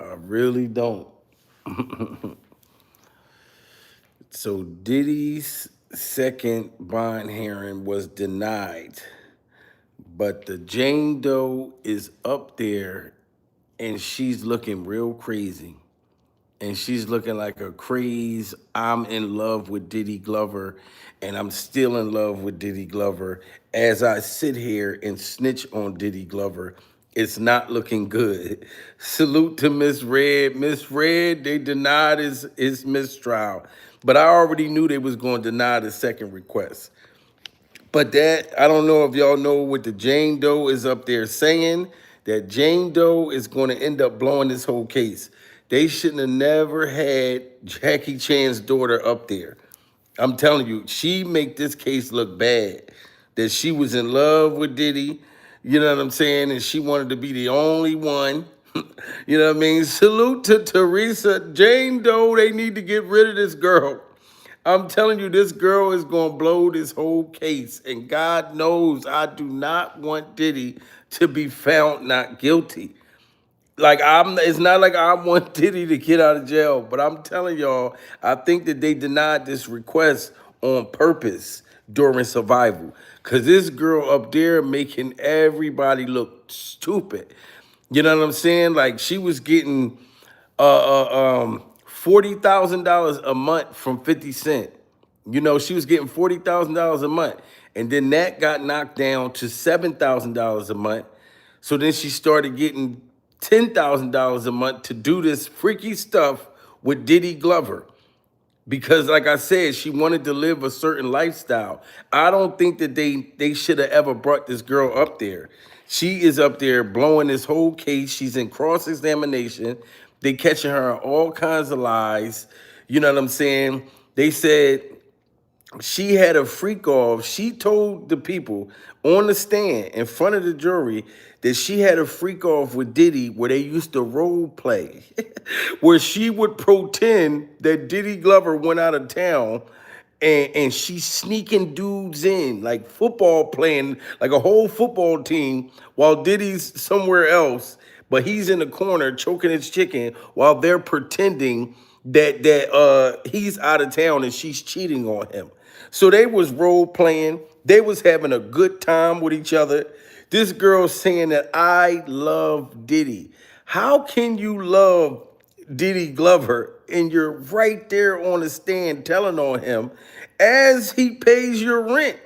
I really don't. So Diddy's second bond hearing was denied, but the Jane Doe is up there and she's looking real crazy. And she's looking like a craze. I'm in love with Diddy Glover, and I'm still in love with Diddy Glover. As I sit here and snitch on Diddy Glover, it's not looking good. Salute to Miss Red. Miss Red, they denied his mistrial. But I already knew they was going to deny the second request. But that, I don't know if y'all know what the Jane Doe is up there saying, that Jane Doe is going to end up blowing this whole case. They shouldn't have never had Jackie Chan's daughter up there. I'm telling you, she make this case look bad. That she was in love with Diddy, you know what I'm saying? And she wanted to be the only one. You know what I mean? Salute to Teresa. Jane Doe, they need to get rid of this girl. I'm telling you, this girl is going to blow this whole case. And God knows I do not want Diddy to be found not guilty. Like, it's not like I want Diddy to get out of jail, but I'm telling y'all, I think that they denied this request on purpose during survival. Cause this girl up there making everybody look stupid. You know what I'm saying? Like, she was getting $40,000 a month from 50 Cent. You know, she was getting $40,000 a month. And then that got knocked down to $7,000 a month. So then she started getting $10,000 a month to do this freaky stuff with Diddy Glover. Because like I said, she wanted to live a certain lifestyle. I don't think that they should have ever brought this girl up there. She is up there blowing this whole case. She's in cross-examination. They catching her on all kinds of lies. You know what I'm saying? They said she had a freak off. She told the people on the stand in front of the jury that she had a freak off with Diddy where they used to role play, where she would pretend that Diddy Glover went out of town and she's sneaking dudes in, like football playing, like a whole football team, while Diddy's somewhere else, but he's in the corner choking his chicken while they're pretending that he's out of town and she's cheating on him. So they was role playing. They was having a good time with each other. This girl saying that I love Diddy. How can you love Diddy Glover and you're right there on the stand telling on him as he pays your rent?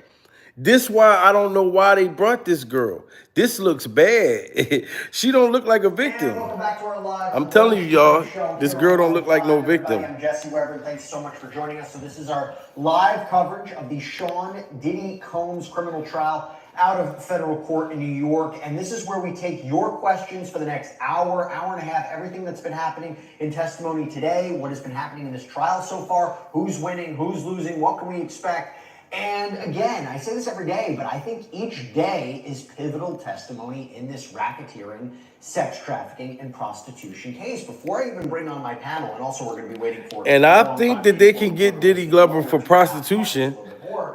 This why I don't know why they brought this girl. This looks bad. She don't look like a victim. Welcome back to our live. I'm telling you, y'all, Show this here on girl don't look like no everybody. victim. I'm Jesse Weber. Thanks so much for joining us. So this is our live coverage of the Sean Diddy Combs criminal trial out of federal court in New York. And this is where we take your questions for the next hour, hour and a half, everything that's been happening in testimony today, what has been happening in this trial so far, who's winning, who's losing, what can we expect. And again, I say this every day, but I think each day is pivotal testimony in this racketeering, sex trafficking, and prostitution case. Before I even bring on my panel, and also we're going to be waiting for... And I think that they can get Diddy Glover for prostitution.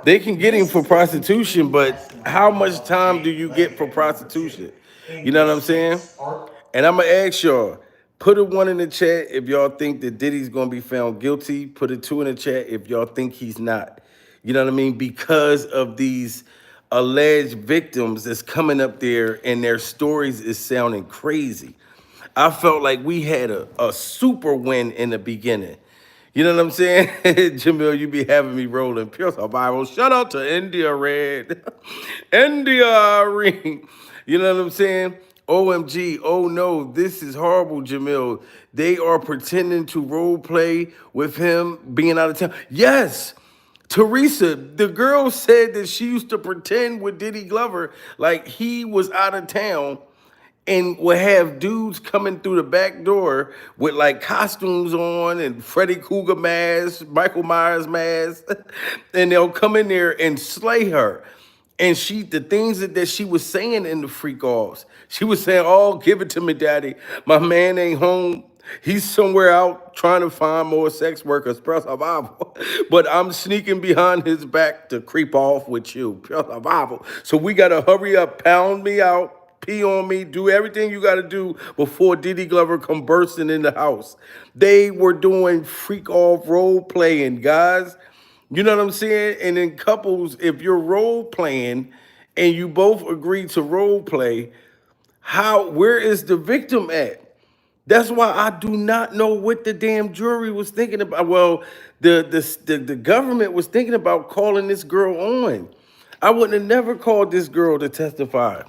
They can get him for prostitution, but how much time do you get for prostitution? You know what I'm saying? And I'm going to ask y'all, put a 1 in the chat if y'all think that Diddy's going to be found guilty. Put a 2 in the chat if y'all think he's not. You know what I mean? Because of these alleged victims that's coming up there and their stories is sounding crazy. I felt like we had a super win in the beginning. You know what I'm saying? Jamil, you be having me rolling pure survival. Shout out to India Red. India Ring. You know what I'm saying? OMG, oh no, this is horrible, Jamil. They are pretending to role play with him being out of town. Yes. Teresa, the girl said that she used to pretend with Diddy Glover like he was out of town and would have dudes coming through the back door with like costumes on and Freddy Krueger masks, Michael Myers masks, and they'll come in there and slay her. And the things that she was saying in the freak offs, she was saying, "Oh, give it to me, daddy. My man ain't home. He's somewhere out trying to find more sex workers, pure survival. But I'm sneaking behind his back to creep off with you, pure survival. So we got to hurry up, pound me out. pee on me, do everything you got to do before Diddy Glover come bursting in the house. They were doing freak off role playing, guys. You know what I'm saying? And in couples, if you're role playing and you both agree to role play, where is the victim at? That's why I do not know what the damn jury was thinking about. Well, the government was thinking about calling this girl on. I wouldn't have never called this girl to testify.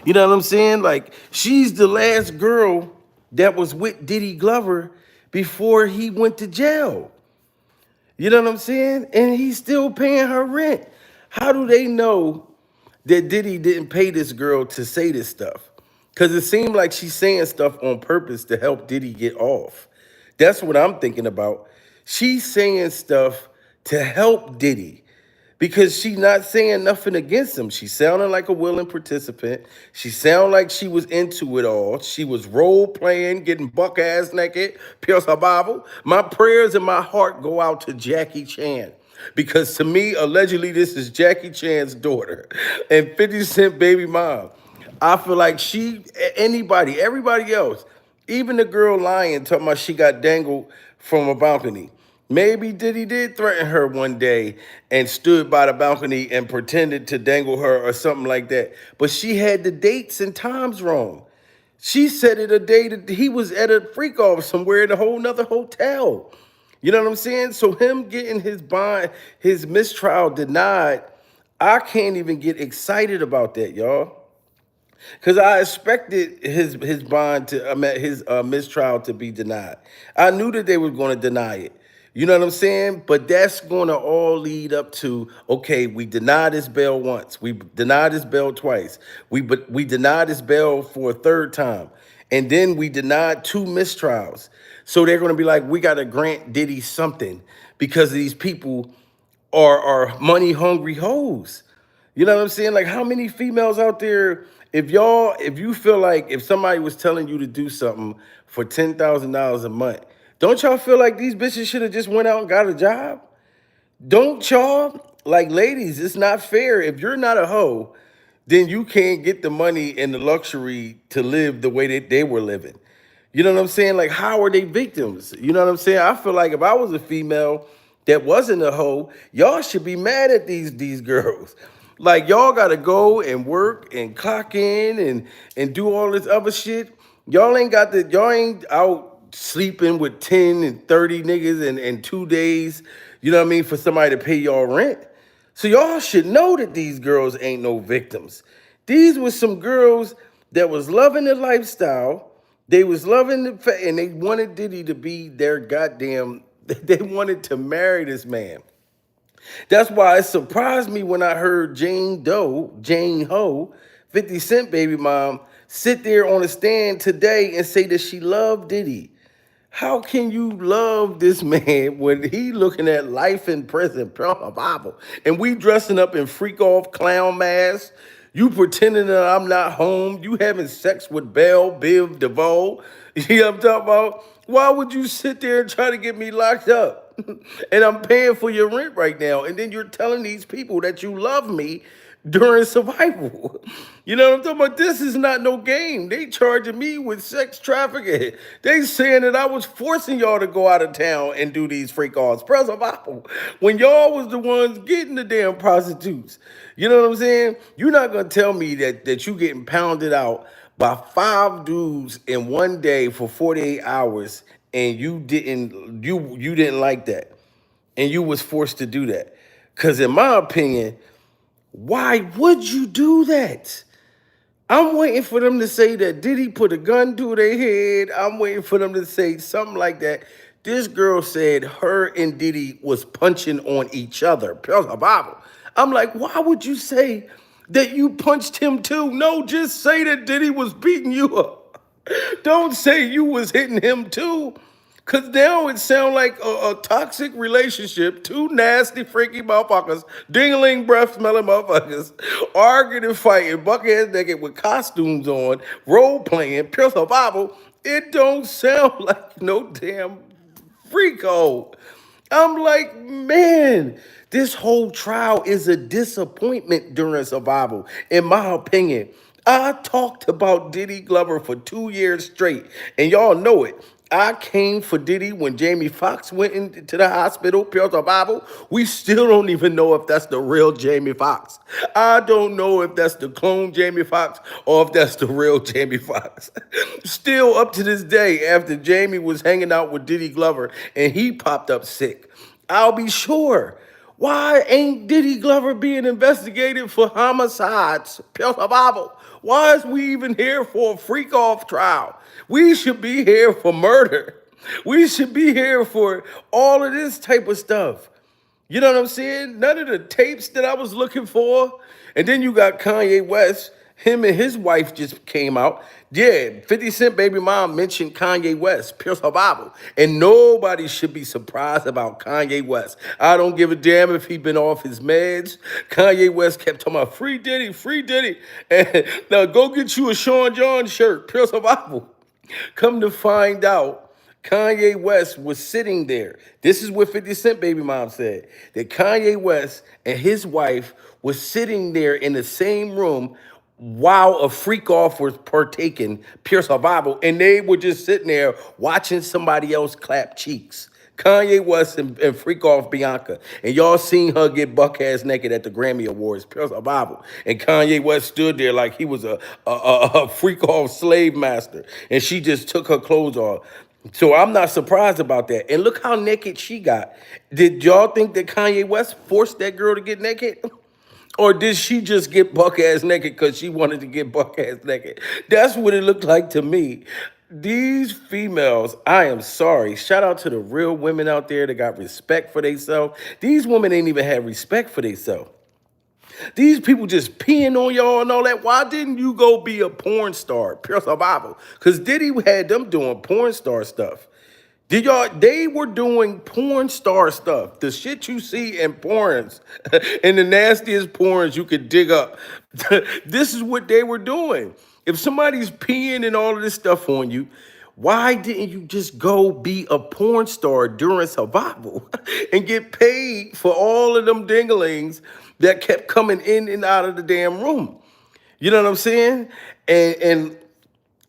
You know what I'm saying? Like, she's the last girl that was with Diddy Glover before he went to jail. You know what I'm saying? And he's still paying her rent. How do they know that Diddy didn't pay this girl to say this stuff? Because it seemed like she's saying stuff on purpose to help Diddy get off. That's what I'm thinking about. She's saying stuff to help Diddy because she's not saying nothing against him. She sounded like a willing participant. She sounded like she was into it all. She was role playing, getting buck ass naked. Pierce her Bible. My prayers and my heart go out to Jackie Chan. Because to me, allegedly, this is Jackie Chan's daughter and 50 Cent baby mom. I feel like everybody else, even the girl lying, talking about she got dangled from a balcony. Maybe Diddy did threaten her one day and stood by the balcony and pretended to dangle her or something like that. But she had the dates and times wrong. She said it a day that he was at a freak off somewhere in a whole nother hotel. You know what I'm saying? So him getting his mistrial denied, I can't even get excited about that, y'all. Because I expected his bond to his mistrial to be denied. I knew that they were going to deny it. You know what I'm saying? But that's going to all lead up to, okay, we denied his bail once. We denied his bail twice. We denied his bail for a third time. And then we denied two mistrials. So they're going to be like, we got to grant Diddy something because these people are money hungry hoes. You know what I'm saying? Like, how many females out there, if you feel like if somebody was telling you to do something for $10,000 a month, don't y'all feel like these bitches should have just went out and got a job? Don't y'all? Like, ladies, it's not fair. If you're not a hoe, then you can't get the money and the luxury to live the way that they were living. You know what I'm saying? Like, how are they victims? You know what I'm saying? I feel like if I was a female that wasn't a hoe, y'all should be mad at these girls. Like, y'all gotta go and work and clock in and do all this other shit. Y'all ain't out sleeping with 10 and 30 niggas in 2 days, you know what I mean, for somebody to pay y'all rent. So y'all should know that these girls ain't no victims. These was some girls that was loving the lifestyle. They was loving and they wanted Diddy to be their goddamn, they wanted to marry this man. That's why it surprised me when I heard Jane Ho, 50 Cent baby mom, sit there on the stand today and say that she loved Diddy. How can you love this man when he looking at life in prison, Bible, and we dressing up in freak off clown masks? You pretending that I'm not home. You having sex with Belle, Biv DeVoe. You know what I'm talking about? Why would you sit there and try to get me locked up? And I'm paying for your rent right now. And then you're telling these people that you love me during survival. You know what I'm talking about? This is not no game. They charging me with sex trafficking. They saying that I was forcing y'all to go out of town and do these freak offs. Survival. When y'all was the ones getting the damn prostitutes. You know what I'm saying? You're not gonna tell me that you getting pounded out by 5 dudes in one day for 48 hours and you didn't like that. And you was forced to do that. Cause in my opinion, why would you do that? I'm waiting for them to say that Diddy put a gun to their head. I'm waiting for them to say something like that. This girl said her and Diddy was punching on each other. Bible. I'm like, why would you say that you punched him too? No, just say that Diddy was beating you up. Don't say you was hitting him too. Cause now it sounds like a toxic relationship. Two nasty, freaky motherfuckers, dingling breath smelling motherfuckers, arguing and fighting, bucketheads naked with costumes on, role playing, pure survival. It don't sound like no damn freako. I'm like, man, this whole trial is a disappointment during survival, in my opinion. I talked about Diddy Glover for 2 years straight, and y'all know it. I came for Diddy when Jamie Foxx went into the hospital, pure survival. We still don't even know if that's the real Jamie Foxx. I don't know if that's the clone Jamie Foxx or if that's the real Jamie Foxx. Still up to this day, after Jamie was hanging out with Diddy Glover and he popped up sick, I'll be sure. Why ain't Diddy Glover being investigated for homicides? Pure survival. Why is we even here for a freak off trial? We should be here for murder. We should be here for all of this type of stuff. You know what I'm saying? None of the tapes that I was looking for. And then you got Kanye West. Him and his wife just came out. Yeah, 50 Cent baby mom mentioned Kanye West, pure survival. And nobody should be surprised about Kanye West. I don't give a damn if he been off his meds. Kanye West kept talking about free Diddy, free Diddy. And now go get you a Sean John shirt, pure survival. Come to find out, Kanye West was sitting there. This is what 50 Cent baby mom said. That Kanye West and his wife was sitting there in the same room while a freak off was partaking, pure survival, and they were just sitting there watching somebody else clap cheeks. Kanye West and freak off Bianca. And y'all seen her get buck ass naked at the Grammy Awards, pure survival. And Kanye West stood there like he was a freak off slave master. And she just took her clothes off. So I'm not surprised about that. And look how naked she got. Did y'all think that Kanye West forced that girl to get naked? Or did she just get buck ass naked because she wanted to get buck ass naked? That's what it looked like to me. These females, I am sorry. Shout out to the real women out there that got respect for themselves. These women ain't even had respect for themselves. These people just peeing on y'all and all that. Why didn't you go be a porn star? Pure survival. Because Diddy had them doing porn star stuff. Did y'all? They were doing porn star stuff. The shit you see in porns, and the nastiest porns you could dig up. This is what they were doing. If somebody's peeing and all of this stuff on you, why didn't you just go be a porn star during survival and get paid for all of them dinglings that kept coming in and out of the damn room? You know what I'm saying? And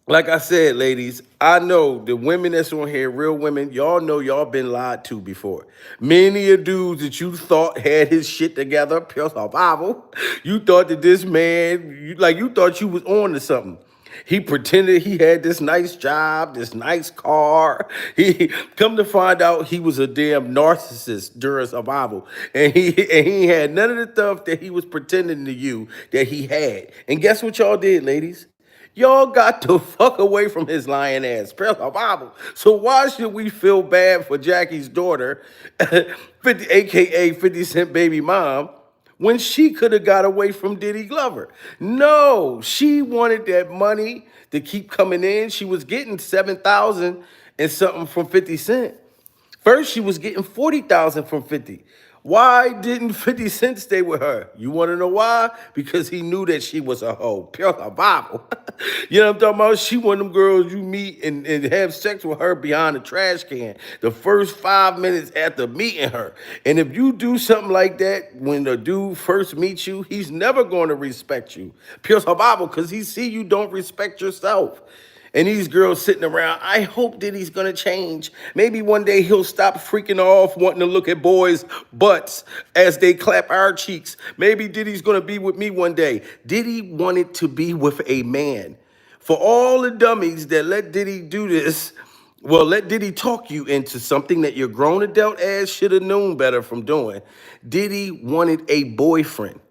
like I said, ladies, I know the women that's on here, real women, y'all know y'all been lied to before. Many of dudes that you thought had his shit together, pure survival, you thought that this man, you thought you was on to something. He pretended he had this nice job, this nice car. He come to find out he was a damn narcissist during survival, and he had none of the stuff that he was pretending to you that he had. And guess what y'all did, ladies? Y'all got to fuck away from his lying ass. Prayer Bible. So why should we feel bad for Jackie's daughter, 50, aka 50 Cent baby mom, when she could have got away from Diddy Glover? No, she wanted that money to keep coming in. She was getting 7,000 and something from 50 Cent. First, she was getting 40,000 from 50. Why didn't 50 Cent stay with her? You want to know why? Because he knew that she was a hoe. Pure Bible. You know what I'm talking about? She one of them girls you meet and have sex with her behind the trash can the first 5 minutes after meeting her. And if you do something like that when the dude first meets you, he's never going to respect you. Pure Bible, because he see you don't respect yourself. And these girls sitting around, I hope that he's gonna change. Maybe one day he'll stop freaking off wanting to look at boys' butts as they clap our cheeks. Maybe Diddy's gonna be with me one day. Diddy wanted to be with a man. For all the dummies that let Diddy do this, well, let Diddy talk you into something that your grown adult ass should have known better from doing. Diddy wanted a boyfriend.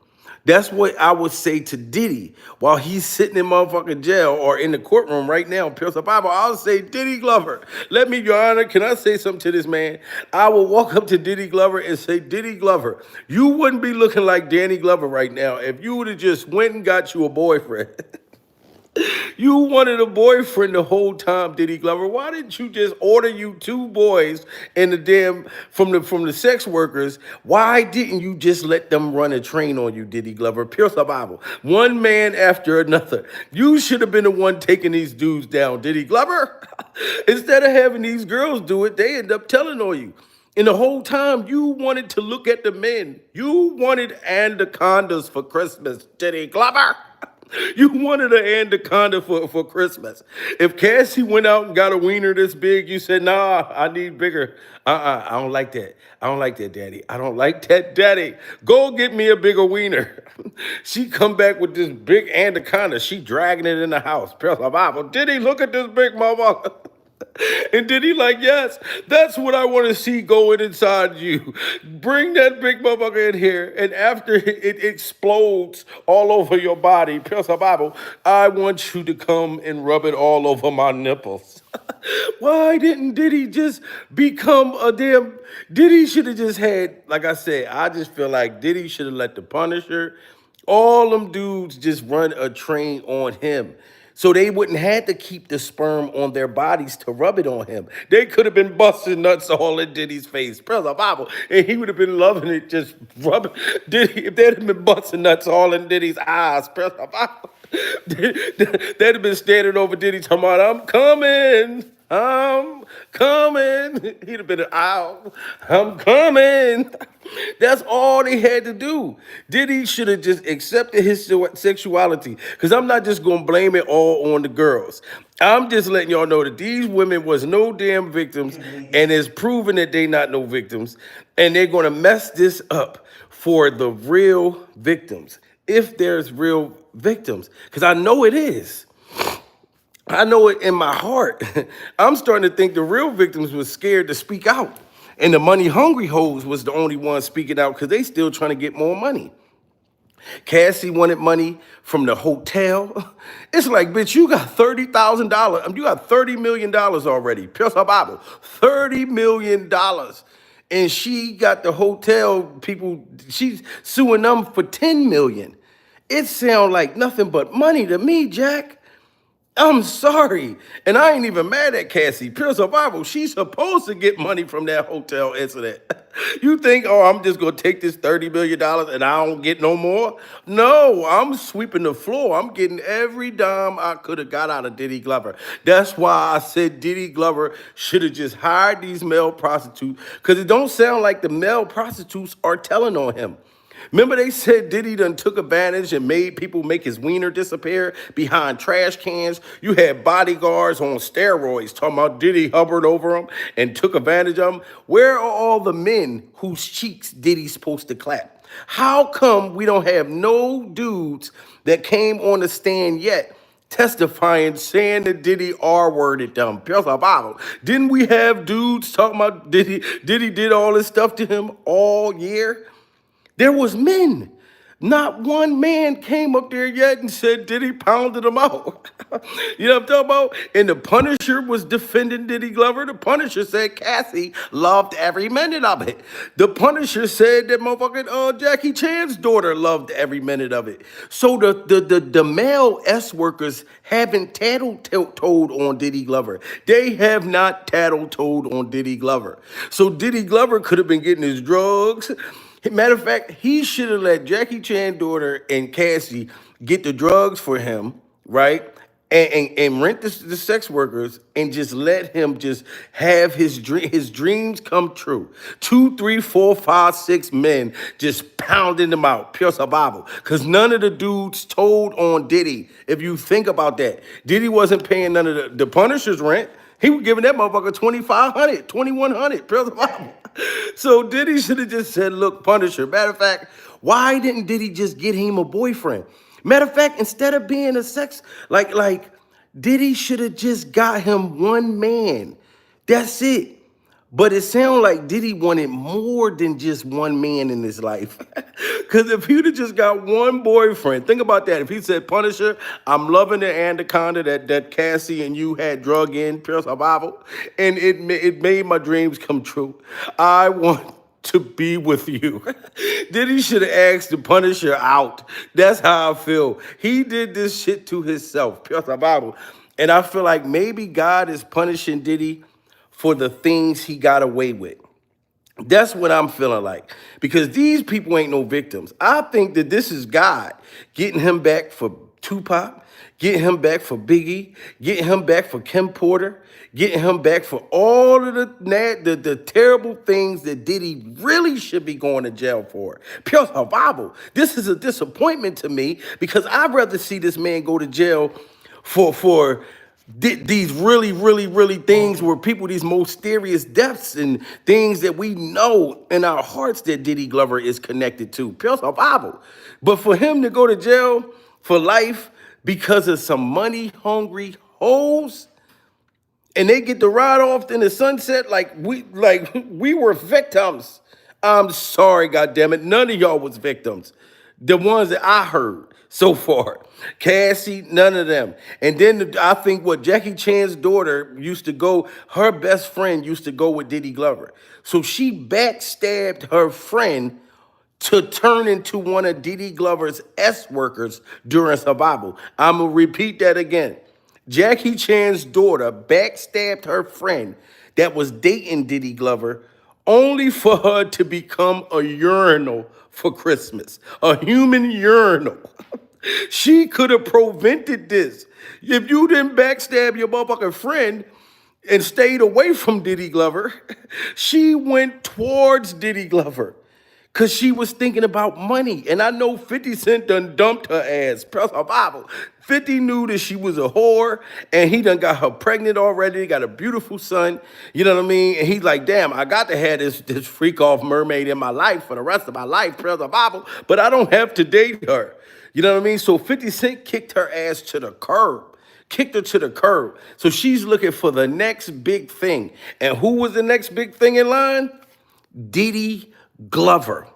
That's what I would say to Diddy while he's sitting in motherfucking jail or in the courtroom right now, Pills of Bible. I'll say, Diddy Glover, let me, Your Honor, can I say something to this man? I will walk up to Diddy Glover and say, Diddy Glover, you wouldn't be looking like Danny Glover right now if you would have just went and got you a boyfriend. You wanted a boyfriend the whole time, Diddy Glover. Why didn't you just order you two boys and the damn from the sex workers? Why didn't you just let them run a train on you, Diddy Glover? Pure survival. One man after another. You should have been the one taking these dudes down, Diddy Glover. Instead of having these girls do it, they end up telling on you. And the whole time you wanted to look at the men. You wanted anacondas for Christmas, Diddy Glover. You wanted an anaconda for Christmas. If Cassie went out and got a wiener this big, you said, nah, I need bigger. I don't like that. I don't like that, Daddy. I don't like that, Daddy. Go get me a bigger wiener. She come back with this big anaconda. She dragging it in the house. Praise the Bible. Did he look at this big motherfucker? And did he like, yes, that's what I want to see going inside you. Bring that big motherfucker in here. And after it explodes all over your body, Pierce the Bible, I want you to come and rub it all over my nipples. Why didn't Diddy just become a damn... Diddy should have just had, like I said, I just feel like Diddy should have let the Punisher, all them dudes just run a train on him. So they wouldn't have to keep the sperm on their bodies to rub it on him. They could have been busting nuts all in Diddy's face. Praise the Bible. And he would have been loving it, just rubbing Diddy. If they'd have been busting nuts all in Diddy's eyes, praise the Bible. They'd have been standing over Diddy talking about, I'm coming. I'm coming. He'd have been out. I'm coming. That's all they had to do. Diddy should have just accepted his sexuality. Because I'm not just going to blame it all on the girls. I'm just letting y'all know that these women was no damn victims. And it's proven that they not no victims. And they're going to mess this up for the real victims. If there's real victims. Because I know it is. I know it in my heart. I'm starting to think the real victims was scared to speak out. And the money hungry hoes was the only one speaking out because they still trying to get more money. Cassie wanted money from the hotel. It's like, bitch, you got $30,000. You got $30 million already. Pierce her Bible. $30 million. And she got the hotel people, she's suing them for $10 million. It sounds like nothing but money to me, Jack. I'm sorry. And I ain't even mad at Cassie. Pure survival. She's supposed to get money from that hotel incident. You think, oh, I'm just going to take this $30 million and I don't get no more? No, I'm sweeping the floor. I'm getting every dime I could have got out of Diddy Glover. That's why I said Diddy Glover should have just hired these male prostitutes, because it don't sound like the male prostitutes are telling on him. Remember they said Diddy done took advantage and made people make his wiener disappear behind trash cans? You had bodyguards on steroids talking about Diddy hovered over them and took advantage of them. Where are all the men whose cheeks Diddy's supposed to clap? How come we don't have no dudes that came on the stand yet testifying, saying that Diddy R-worded them? Pure Bible. Didn't we have dudes talking about Diddy did all this stuff to him all year? There was men. Not one man came up there yet and said Diddy pounded him out. You know what I'm talking about? And the Punisher was defending Diddy Glover. The Punisher said Cassie loved every minute of it. The Punisher said that motherfucking Jackie Chan's daughter loved every minute of it. So the male S workers haven't tattled-toed on Diddy Glover. They have not tattled-toed on Diddy Glover. So Diddy Glover could have been getting his drugs. Matter of fact, he should have let Jackie Chan's daughter and Cassie get the drugs for him, right? And rent the sex workers and just let him just have his dreams come true. 2, 3, 4, 5, 6 men just pounding them out. Pure survival. Because none of the dudes told on Diddy. If you think about that, Diddy wasn't paying none of the Punisher's rent. He was giving that motherfucker $2,500, $2,100. Pure survival. So Diddy should have just said, look, Punisher. Matter of fact, why didn't Diddy just get him a boyfriend? Matter of fact, instead of being a sex, like Diddy should have just got him one man. That's it. But it sounds like Diddy wanted more than just one man in his life. Because if he'd have just got one boyfriend, think about that. If he said, Punisher, I'm loving the anaconda that Cassie and you had drug in, pure survival, and it made my dreams come true. I want to be with you. Diddy should have asked the Punisher out. That's how I feel. He did this shit to himself, pure survival. And I feel like maybe God is punishing Diddy for the things he got away with. That's what I'm feeling like. Because these people ain't no victims. I think that this is God getting him back for Tupac, getting him back for Biggie, getting him back for Kim Porter, getting him back for all of the terrible things that Diddy really should be going to jail for. Pure survival. This is a disappointment to me because I'd rather see this man go to jail for these really things where people, these mysterious deaths and things that we know in our hearts that Diddy Glover is connected to. Pure survival. But for him to go to jail for life because of some money hungry hoes, and they get to ride off in the sunset like we were victims. I'm sorry, goddammit. None of y'all was victims. The ones that I heard so far. Cassie, none of them. And then I think what Jackie Chan's daughter used to go, her best friend used to go with Diddy Glover. So she backstabbed her friend to turn into one of Diddy Glover's S workers during survival. I'm going to repeat that again. Jackie Chan's daughter backstabbed her friend that was dating Diddy Glover only for her to become a urinal for Christmas, a human urinal. She could have prevented this. If you didn't backstab your motherfucking friend and stayed away from Diddy Glover, she went towards Diddy Glover because she was thinking about money. And I know 50 Cent done dumped her ass. Press her Bible. 50 knew that she was a whore, and he done got her pregnant already, got a beautiful son, you know what I mean? And he's like, damn, I got to have this freak-off mermaid in my life for the rest of my life, press the Bible, but I don't have to date her. You know what I mean? So 50 Cent kicked her ass to the curb. Kicked her to the curb. So she's looking for the next big thing. And who was the next big thing in line? Diddy Glover.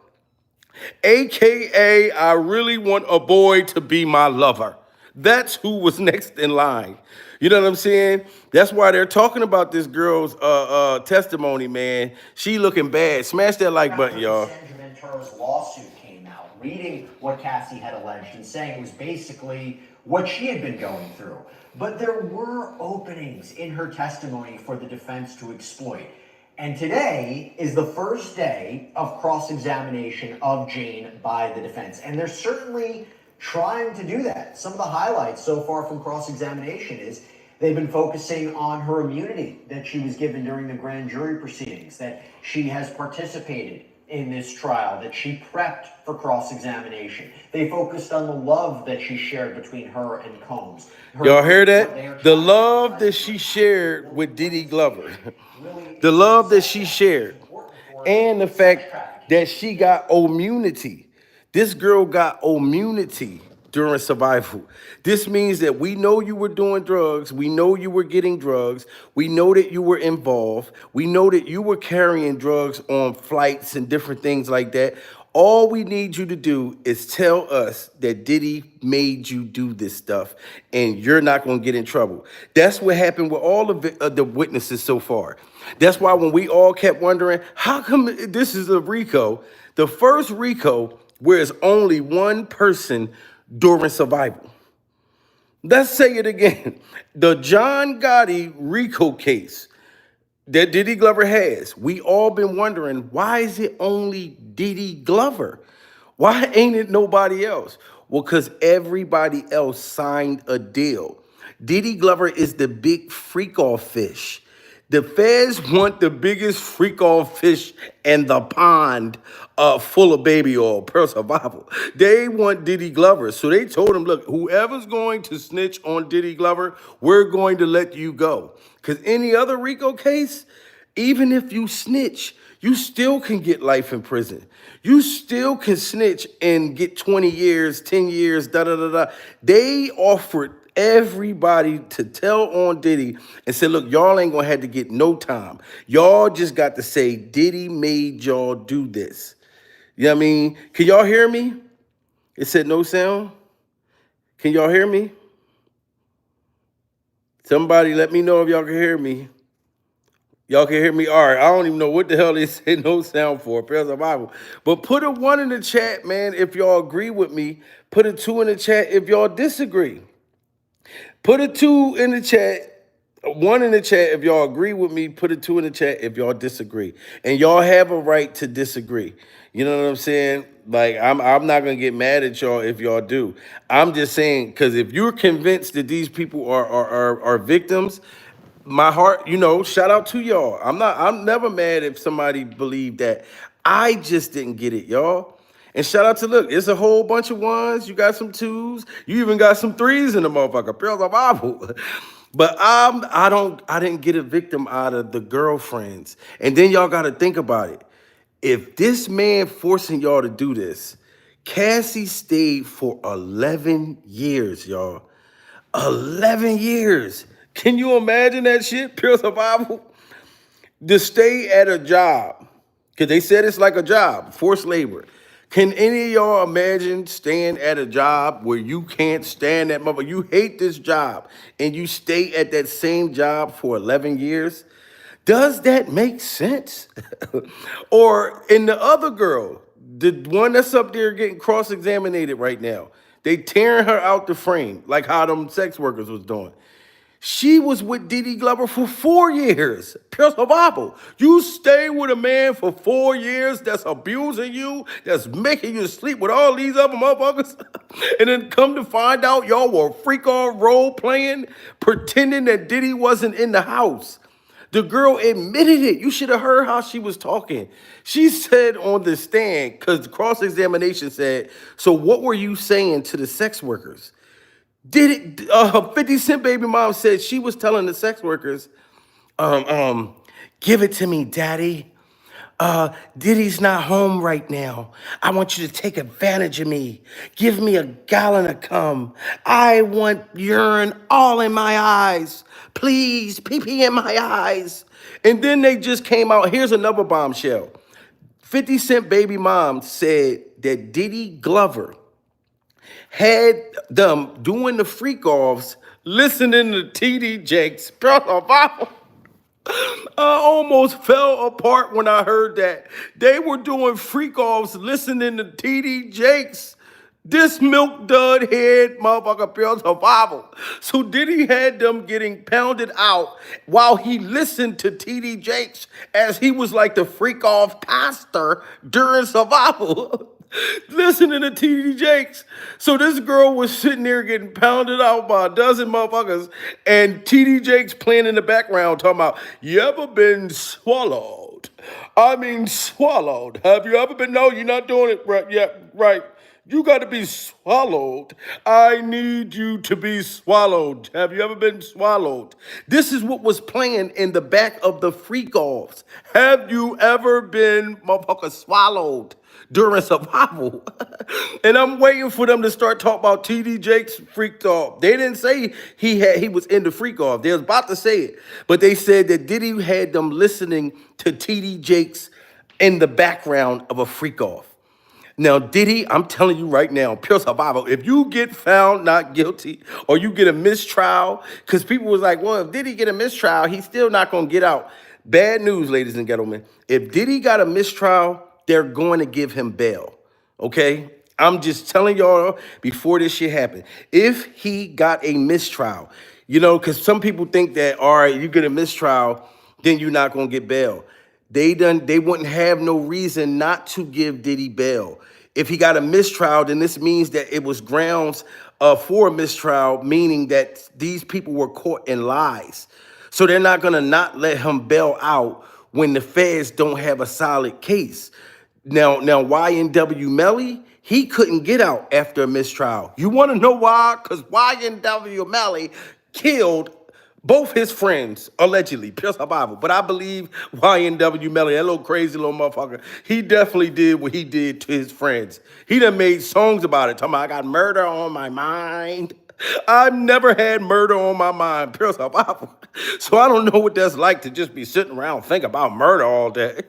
AKA, I really want a boy to be my lover. That's who was next in line. You know what I'm saying? That's why they're talking about this girl's testimony, man. She looking bad. Smash that like button, y'all. Venturo's lawsuit came out, reading what Cassie had alleged and saying it was basically what she had been going through. But there were openings in her testimony for the defense to exploit. And today is the first day of cross-examination of Jane by the defense. And they're certainly trying to do that. Some of the highlights so far from cross-examination is they've been focusing on her immunity that she was given during the grand jury proceedings, that she has participated in this trial, that she prepped for cross-examination. They focused on the love that she shared between her and Combs. Y'all hear that? The love that she shared with Diddy Glover. The love that she shared. And the fact that she got immunity. This girl got immunity during survival. This means that we know you were doing drugs. We know you were getting drugs. We know that you were involved. We know that you were carrying drugs on flights and different things like that. All we need you to do is tell us that Diddy made you do this stuff and you're not going to get in trouble. That's what happened with all of the witnesses so far. That's why when we all kept wondering, how come this is a RICO? The first RICO where it's only one person during survival. Let's say it again. The John Gotti RICO case that Diddy Glover has. We all been wondering, why is it only Diddy Glover? Why ain't it nobody else? Well, because everybody else signed a deal. Diddy Glover is the big freak-off fish. The feds want the biggest freak-off fish in the pond full of baby oil, per survival. They want Diddy Glover. So they told him, look, whoever's going to snitch on Diddy Glover, we're going to let you go. Because any other RICO case, even if you snitch, you still can get life in prison. You still can snitch and get 20 years, 10 years, da-da-da-da. They offered everybody to tell on Diddy and say, look, y'all ain't gonna have to get no time. Y'all just got to say, Diddy made y'all do this. You know what I mean? Can y'all hear me? It said no sound. Can y'all hear me? Somebody let me know if y'all can hear me. Y'all can hear me? All right, I don't even know what the hell they say no sound for. Prayer survival. But put a 1 in the chat, man, if y'all agree with me. Put a 2 in the chat if y'all disagree. Put a 2 in the chat. one in the chat if y'all agree with me. Put a two in the chat if y'all disagree, and y'all have a right to disagree. You know what I'm saying? Like I'm not gonna get mad at y'all if y'all do. I'm just saying because if you're convinced that these people are victims, my heart, shout out to y'all. I'm never mad if somebody believed that. I just didn't get it, y'all. And shout out to look, it's a whole bunch of ones. You got some twos. You even got some threes in the motherfucker. Pearls of Bible. But I didn't get a victim out of the girlfriends. And then y'all gotta think about it. If this man forcing y'all to do this, Cassie stayed for 11 years, y'all. 11 years. Can you imagine that shit? Pure survival. To stay at a job, because they said it's like a job, forced labor. Can any of y'all imagine staying at a job where you can't stand that mother? You hate this job and you stay at that same job for 11 years? Does that make sense? Or in the other girl, the one that's up there getting cross-examined right now, they tearing her out the frame like how them sex workers was doing. She was with Diddy Glover for 4 years. Pure survival. You stay with a man for 4 years that's abusing you, that's making you sleep with all these other motherfuckers, and then come to find out y'all were freak on role playing, pretending that Diddy wasn't in the house. The girl admitted it. You should have heard how she was talking. She said on the stand, because cross-examination said, so what were you saying to the sex workers? 50 Cent baby mom said she was telling the sex workers, um, um, give it to me, daddy. Diddy's not home right now. I want you to take advantage of me. Give me a gallon of cum. I want urine all in my eyes. Please, pee pee in my eyes. And then they just came out. Here's another bombshell. 50 Cent baby mom said that Diddy Glover had them doing the freak offs, listening to TD Jakes. I almost fell apart when I heard that. They were doing freak offs, listening to TD Jakes. This milk dud head motherfucker Pure Survival. So Diddy had them getting pounded out while he listened to TD Jakes as he was like the freak off pastor during Survival. Listening to TD Jakes. So this girl was sitting there getting pounded out by a dozen motherfuckers, and TD Jakes playing in the background talking about, you ever been swallowed? I mean swallowed. Have you ever been? No, you're not doing it right. Yeah, right. You got to be swallowed. I need you to be swallowed. Have you ever been swallowed? This is what was playing in the back of the freak offs. Have you ever been motherfucker swallowed during Survival? And I'm waiting for them to start talking about TD Jakes freaked off. They didn't say he was in the freak off. They was about to say it, but they said that Diddy had them listening to TD Jakes in the background of a freak off. Now, Diddy, I'm telling you right now, pure survival, if you get found not guilty or you get a mistrial, because people was like, well, if Diddy get a mistrial, he's still not going to get out. Bad news, ladies and gentlemen. If Diddy got a mistrial, they're going to give him bail, okay? I'm just telling y'all before this shit happened. If he got a mistrial, because some people think that, all right, you get a mistrial, then you're not going to get bail. They wouldn't have no reason not to give Diddy bail. If he got a mistrial, then this means that it was grounds for a mistrial, meaning that these people were caught in lies. So they're not gonna not let him bail out when the feds don't have a solid case. Now YNW Melly, he couldn't get out after a mistrial. You wanna know why? Because YNW Melly killed both his friends, allegedly, pure survival. But I believe YNW Melly, that little crazy little motherfucker, he definitely did what he did to his friends. He done made songs about it, talking about, I got murder on my mind. I've never had murder on my mind, pure survival. So I don't know what that's like to just be sitting around thinking about murder all day.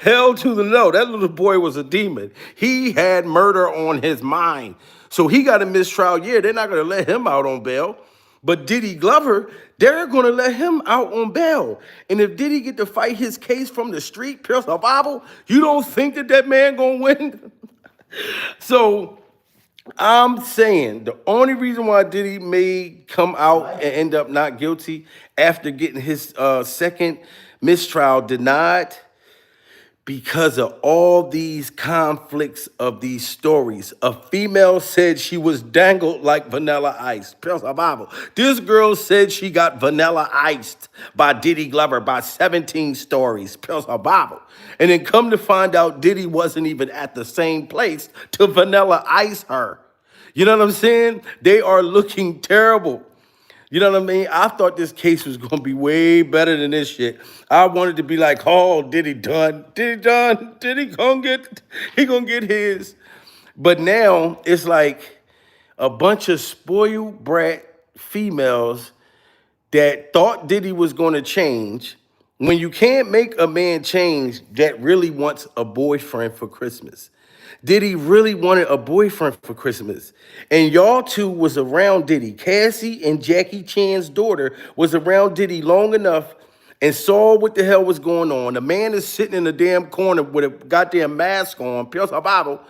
Hell to the no, that little boy was a demon. He had murder on his mind. So he got a mistrial. Yeah, they're not gonna let him out on bail. But Diddy Glover, they're going to let him out on bail. And if Diddy get to fight his case from the street, pure survival, you don't think that man going to win? So I'm saying the only reason why Diddy may come out and Right. end up not guilty after getting his second mistrial denied because of all these conflicts of these stories. A female said she was dangled like vanilla ice. Pills of Bible. This girl said she got vanilla iced by Diddy Glover by 17 stories. Pills of Bible. And then come to find out Diddy wasn't even at the same place to vanilla ice her. You know what I'm saying? They are looking terrible. You know what I mean? I thought this case was gonna be way better than this shit. I wanted to be like, oh, did he done? Did he done? Did he gonna get his? But now it's like a bunch of spoiled brat females that thought Diddy was gonna change. When you can't make a man change that really wants a boyfriend for Christmas. Diddy really wanted a boyfriend for Christmas. And y'all two was around Diddy. Cassie and Jackie Chan's daughter was around Diddy long enough and saw what the hell was going on. The man is sitting in the damn corner with a goddamn mask on, Pierce Bible,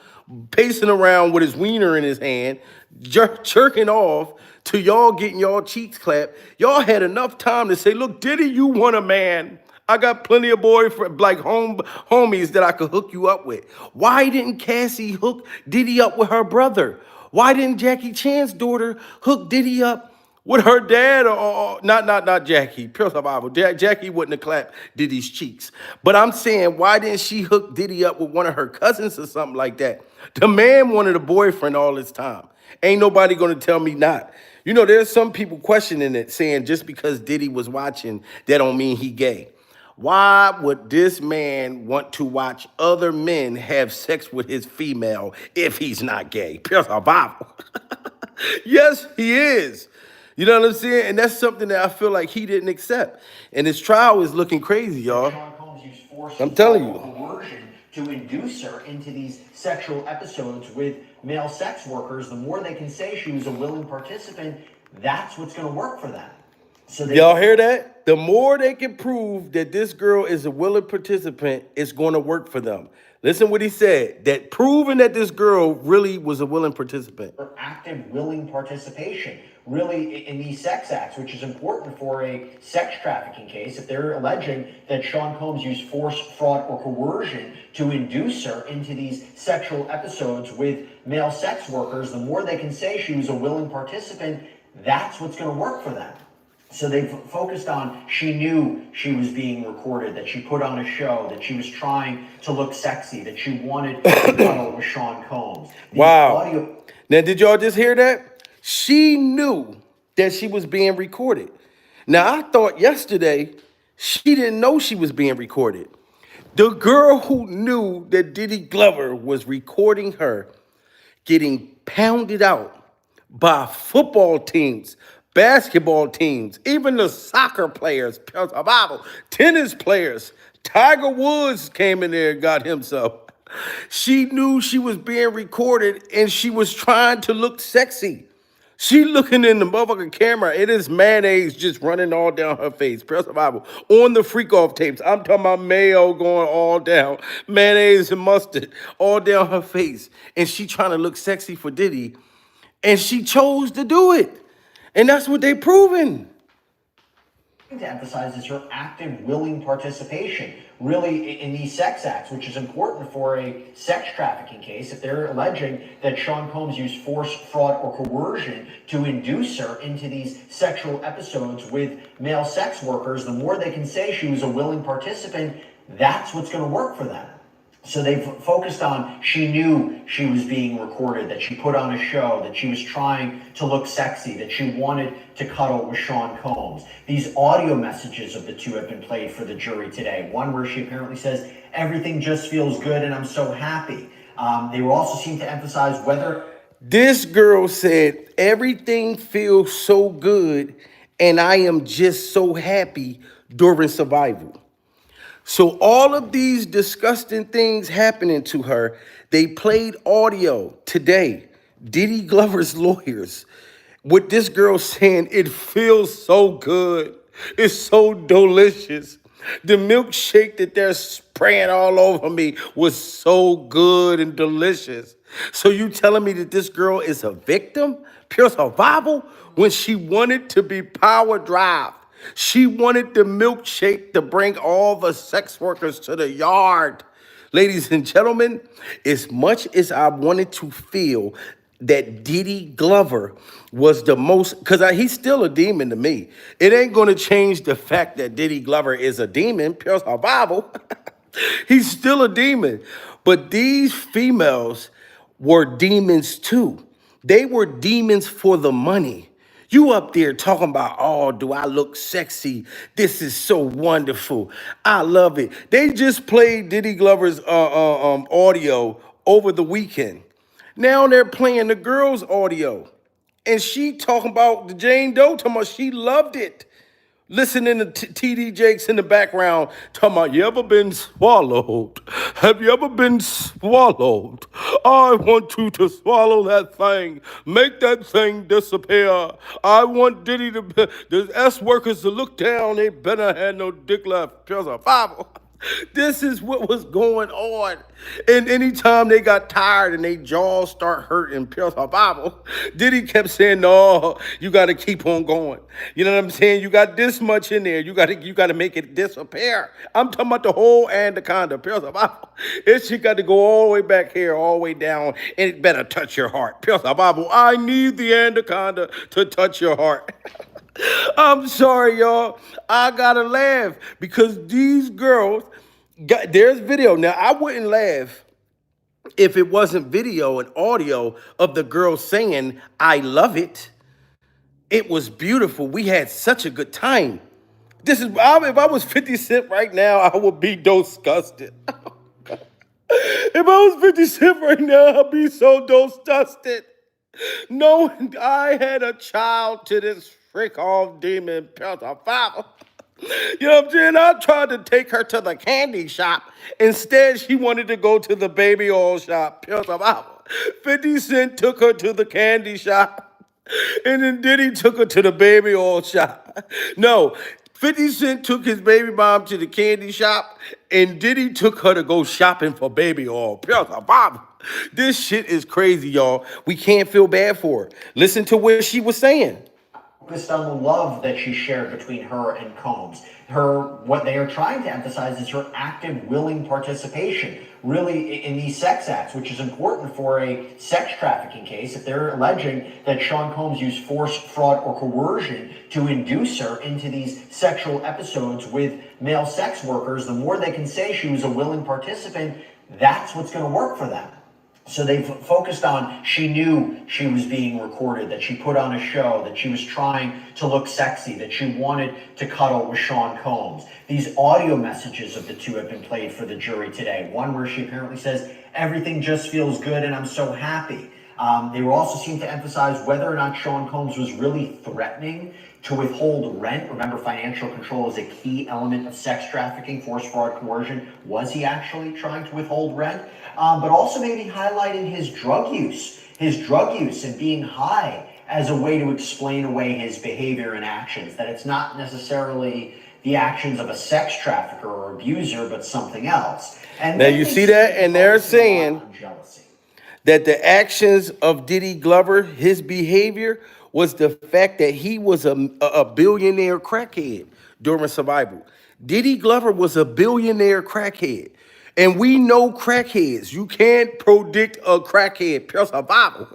pacing around with his wiener in his hand, jerking off to y'all getting y'all cheeks clapped. Y'all had enough time to say, look, Diddy, you want a man. I got plenty of boyfriend, like homies that I could hook you up with. Why didn't Cassie hook Diddy up with her brother? Why didn't Jackie Chan's daughter hook Diddy up with her dad or not Jackie? Pure Bible. Jackie wouldn't have clapped Diddy's cheeks. But I'm saying, why didn't she hook Diddy up with one of her cousins or something like that? The man wanted a boyfriend all this time. Ain't nobody gonna tell me not. You know, there's some people questioning it, saying just because Diddy was watching, that don't mean he gay. Why would this man want to watch other men have sex with his female if he's not gay? Pure Bible. Yes, he is. You know what I'm saying? And that's something that I feel like he didn't accept. And his trial is looking crazy, That y'all. Sean Combs used force, I'm fraud, telling or you. coercion to induce her into these sexual episodes with male sex workers. The more they can say she was a willing participant, that's what's going to work for them. So they Y'all hear that? The more they can prove that this girl is a willing participant, it's going to work for them. Listen what he said, that proving that this girl really was a willing participant. for active, willing participation, really, in these sex acts, which is important for a sex trafficking case. If they're alleging that Sean Combs used force, fraud, or coercion to induce her into these sexual episodes with male sex workers, the more they can say she was a willing participant, that's what's going to work for them. So they focused on, she knew she was being recorded, that she put on a show, that she was trying to look sexy, that she wanted to cuddle with Sean Combs. These Wow. audio. Now, did y'all just hear that? She knew that she was being recorded. Now, I thought yesterday she didn't know she was being recorded. The girl who knew that Diddy Glover was recording her getting pounded out by football teams, basketball teams, even the soccer players, tennis players. Tiger Woods came in there and got himself. She knew she was being recorded and she was trying to look sexy. She looking in the motherfucking camera. It is mayonnaise just running all down her face. Press Bible on the freak off tapes. I'm talking about mayo going all down, mayonnaise and mustard all down her face, and she trying to look sexy for Diddy, and she chose to do it, and that's what they proving. To emphasize is her active, willing participation, really, in these sex acts, which is important for a sex trafficking case. If they're alleging that Sean Combs used force, fraud, or coercion to induce her into these sexual episodes with male sex workers, the more they can say she was a willing participant, that's what's going to work for them. So they focused on, she knew she was being recorded, that she put on a show, that she was trying to look sexy, that she wanted to cuddle with Sean Combs. These audio messages of the two have been played for the jury today. One where she apparently says, everything just feels good and I'm so happy. They will also seem to emphasize whether... This girl said, everything feels so good and I am just so happy during survival. So all of these disgusting things happening to her, they played audio today. Diddy Glover's lawyers with this girl saying it feels so good. It's so delicious. The milkshake that they're spraying all over me was so good and delicious. So you telling me that this girl is a victim, pure survival, when she wanted to be power drive? She wanted the milkshake to bring all the sex workers to the yard. Ladies and gentlemen, as much as I wanted to feel that Diddy Glover was the most, because he's still a demon to me. It ain't gonna change the fact that Diddy Glover is a demon, pure survival. He's still a demon. But these females were demons too. They were demons for the money. You up there talking about, oh, do I look sexy? This is so wonderful. I love it. They just played Diddy Glover's audio over the weekend. Now they're playing the girl's audio. And she talking about the Jane Doe, talking about she loved it. Listening to TD Jakes in the background, talking about, you ever been swallowed? Have you ever been swallowed? I want you to swallow that thing. Make that thing disappear. I want Diddy to, the S workers to look down. They better have no dick left. Pure survival. This is what was going on. And anytime they got tired and their jaws start hurting, pure survival, Diddy kept saying, no, you got to keep on going. You know what I'm saying? You got this much in there. You got to make it disappear. I'm talking about the whole anaconda, pure survival. It shit got to go all the way back here, all the way down, and it better touch your heart. Pure survival. I need the anaconda to touch your heart. I'm sorry, y'all. I gotta laugh because these girls there's video. Now, I wouldn't laugh if it wasn't video and audio of the girl saying, I love it. It was beautiful. We had such a good time. If I was 50 Cent right now, I would be disgusted. If I was 50 Cent right now, I'd be so disgusted. Knowing I had a child to this freak off demon pedophile. You know what I'm saying? I tried to take her to the candy shop. Instead, she wanted to go to the baby oil shop. Pedophile. 50 Cent took her to the candy shop. And then Diddy took her to the baby oil shop. No, 50 Cent took his baby mom to the candy shop, and Diddy took her to go shopping for baby oil. Pedophile. This shit is crazy, y'all. We can't feel bad for her. Listen to what she was saying. Focused on the love that she shared between her and Combs. What they are trying to emphasize is her active, willing participation, really, in these sex acts, which is important for a sex trafficking case. If they're alleging that Sean Combs used force, fraud, or coercion to induce her into these sexual episodes with male sex workers, the more they can say she was a willing participant, that's what's going to work for them. So they've focused on, she knew she was being recorded, that she put on a show, that she was trying to look sexy, that she wanted to cuddle with Sean Combs. These audio messages of the two have been played for the jury today. One where she apparently says, everything just feels good and I'm so happy. They will also seem to emphasize whether or not Sean Combs was really threatening to withhold rent. Remember, financial control is a key element of sex trafficking, force, fraud, coercion. Was he actually trying to withhold rent? But also maybe highlighting his drug use and being high as a way to explain away his behavior and actions, that it's not necessarily the actions of a sex trafficker or abuser, but something else. And now you see that, and they're saying that the actions of Diddy Glover, his behavior, was the fact that he was a billionaire crackhead during survival. Diddy Glover was a billionaire crackhead. And we know crackheads. You can't predict a crackhead, pure survival.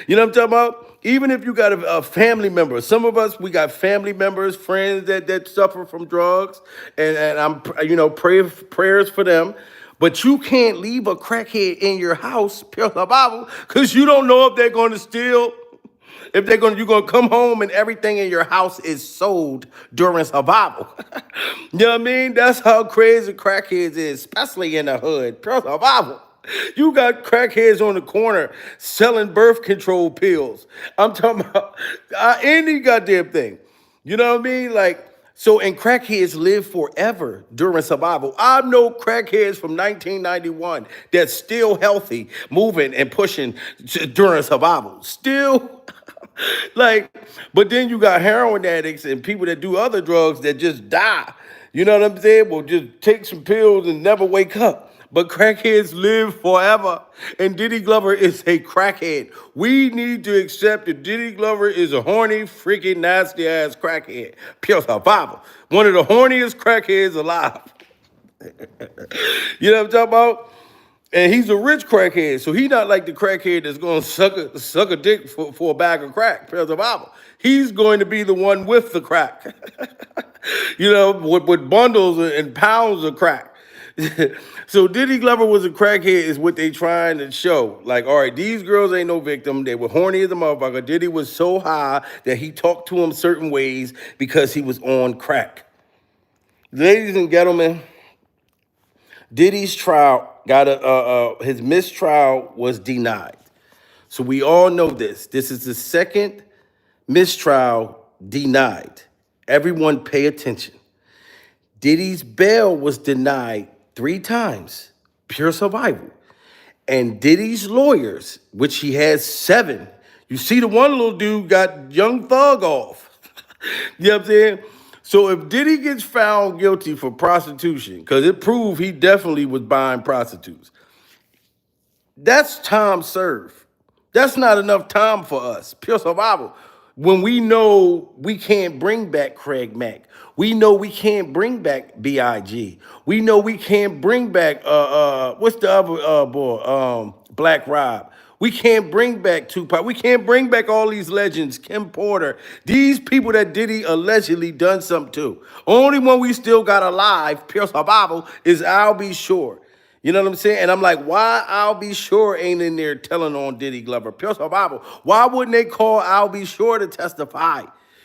You know what I'm talking about? Even if you got a family member. Some of us, we got family members, friends that suffer from drugs. And I'm, prayers for them. But you can't leave a crackhead in your house, pure survival, because you don't know if they're going to steal. If you're gonna come home and everything in your house is sold during survival. You know what I mean? That's how crazy crackheads is, especially in the hood. Pure survival. You got crackheads on the corner selling birth control pills. I'm talking about any goddamn thing. You know what I mean? And crackheads live forever during survival. I know crackheads from 1991 that's still healthy, moving and pushing during survival. Still, but then you got heroin addicts and people that do other drugs that just die. You know what I'm saying? Well, just take some pills and never wake up. but crackheads live forever. And Diddy Glover is a crackhead. We need to accept that Diddy Glover is a horny, freaking, nasty ass crackhead. Pure survival. One of the horniest crackheads alive. You know what I'm talking about? And he's a rich crackhead, so he's not like the crackhead that's going to suck a dick for a bag of crack. Pure survival. He's going to be the one with the crack. With bundles and pounds of crack. So Diddy Glover was a crackhead is what they trying to show. Like, all right, these girls ain't no victim. They were horny as a motherfucker. Diddy was so high that he talked to them certain ways because he was on crack. Ladies and gentlemen, Diddy's trial his mistrial was denied. So we all know this. This is the second mistrial denied. Everyone pay attention. Diddy's bail was denied 3 times. Pure survival. And Diddy's lawyers, which he has 7. You see the one little dude got Young Thug off. You know what I'm saying? So if Diddy gets found guilty for prostitution, because it proved he definitely was buying prostitutes, that's time served. That's not enough time for us. Pure survival. When we know we can't bring back Craig Mack. We know we can't bring back B.I.G. We know we can't bring back what's the other boy? Black Rob. We can't bring back Tupac. We can't bring back all these legends, Kim Porter. These people that Diddy allegedly done something to. Only one we still got alive, pure survival, is I'll Be Sure. You know what I'm saying? And I'm like, why I'll Be Sure ain't in there telling on Diddy Glover? Pure survival. Why wouldn't they call I'll Be Sure to testify?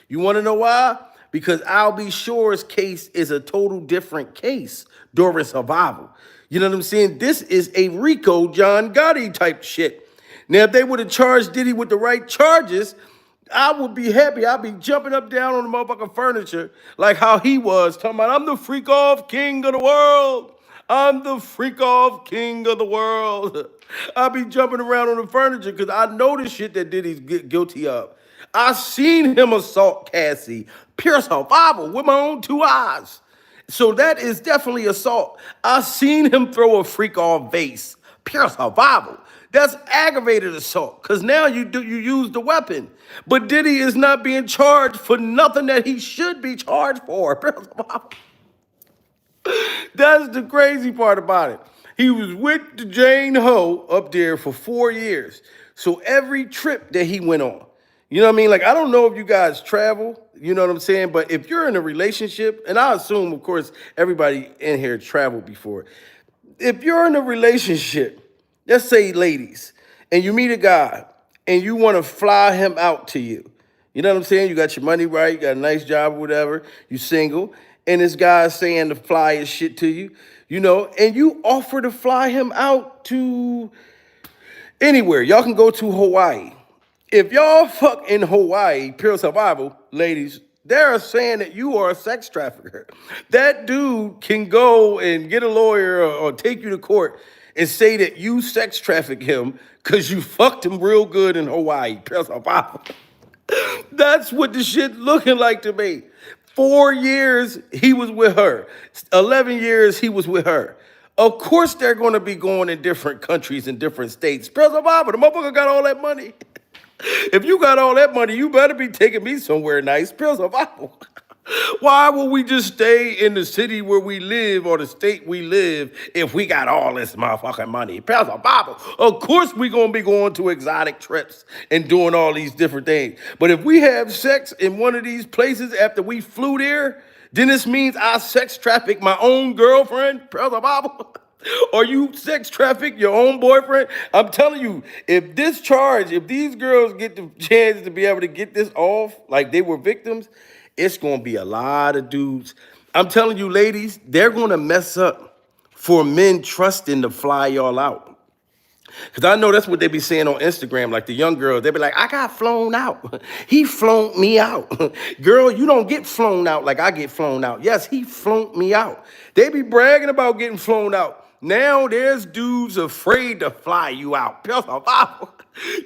You want to know why? Because I'll Be Sure's case is a total different case during survival. You know what I'm saying? This is a Rico John Gotti type shit. Now, if they would have charged Diddy with the right charges, I would be happy. I'd be jumping up down on the motherfucking furniture like how he was, talking about, I'm the freak off king of the world. I'm the freak off king of the world. I'll be jumping around on the furniture because I know the shit that Diddy's guilty of. I seen him assault Cassie, pure survival, with my own 2 eyes. So that is definitely assault. I seen him throw a freak off vase, pure survival. That's aggravated assault because now you use the weapon. But Diddy is not being charged for nothing that he should be charged for. Pure survival. That's the crazy part about it. He was with the Jane Ho up there for 4 years. So every trip that he went on, you know what I mean? Like, I don't know if you guys travel, you know what I'm saying? But if you're in a relationship, and I assume, of course, everybody in here traveled before. If you're in a relationship, let's say ladies, and you meet a guy and you want to fly him out to you. You know what I'm saying? You got your money right, you got a nice job or whatever, you single, and this guy's saying to fly his shit to you, and you offer to fly him out to anywhere. Y'all can go to Hawaii. If y'all fuck in Hawaii, pure survival, ladies, they're saying that you are a sex trafficker. That dude can go and get a lawyer or take you to court and say that you sex traffic him because you fucked him real good in Hawaii. Pure survival. That's what the shit looking like to me. 4 years he was with her. 11 years he was with her. Of course they're going to be going in different countries and different states. Pure survival. The motherfucker got all that money. If you got all that money, you better be taking me somewhere nice. Pure survival. Why would we just stay in the city where we live or the state we live if we got all this motherfucking money? Pure survival. Of course we gonna be going to exotic trips and doing all these different things. But if we have sex in one of these places after we flew there, then this means I sex traffic my own girlfriend. Pure survival. Or you sex traffic your own boyfriend? I'm telling you, if these girls get the chance to be able to get this off, like they were victims, it's going to be a lot of dudes. I'm telling you, ladies, they're going to mess up for men trusting to fly y'all out. Because I know that's what they be saying on Instagram, like the young girls. They be like, I got flown out. He flown me out. Girl, you don't get flown out like I get flown out. Yes, he flown me out. They be bragging about getting flown out. Now there's dudes afraid to fly you out. Pure survival.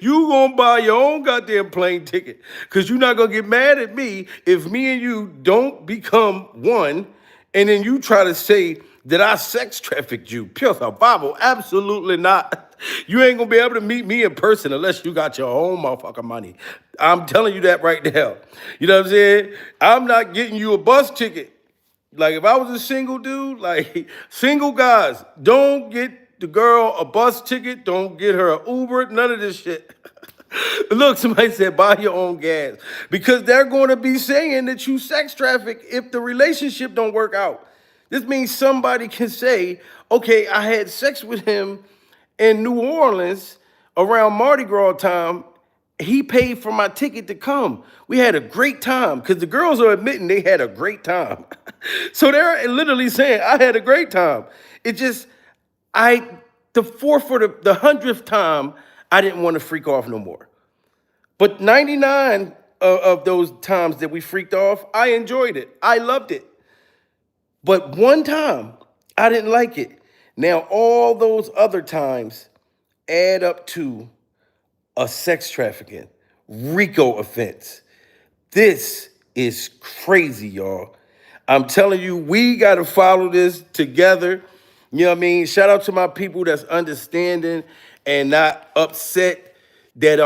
You gonna buy your own goddamn plane ticket because you're not gonna get mad at me if me and you don't become one And then you try to say that I sex trafficked you. Pure survival. Absolutely not. You ain't gonna be able to meet me in person unless you got your own motherfucking money. I'm telling you that right now. You know what I'm saying? I'm not getting you a bus ticket. Like if I was a single dude, like single guys, don't get the girl a bus ticket, don't get her an Uber, none of this shit. Look, somebody said buy your own gas because they're going to be saying that you sex traffic if the relationship don't work out. This means somebody can say, okay, I had sex with him in New Orleans around Mardi Gras time. He paid for my ticket to come. We had a great time because the girls are admitting they had a great time. So they're literally saying, I had a great time. It just, I, the fourth or the 100th time, I didn't want to freak off no more. But 99 of those times that we freaked off, I enjoyed it. I loved it. But one time, I didn't like it. Now, all those other times add up to a sex trafficking RICO offense. This is crazy, y'all. I'm telling you, we got to follow this together. You know what I mean? Shout out to my people that's understanding and not upset that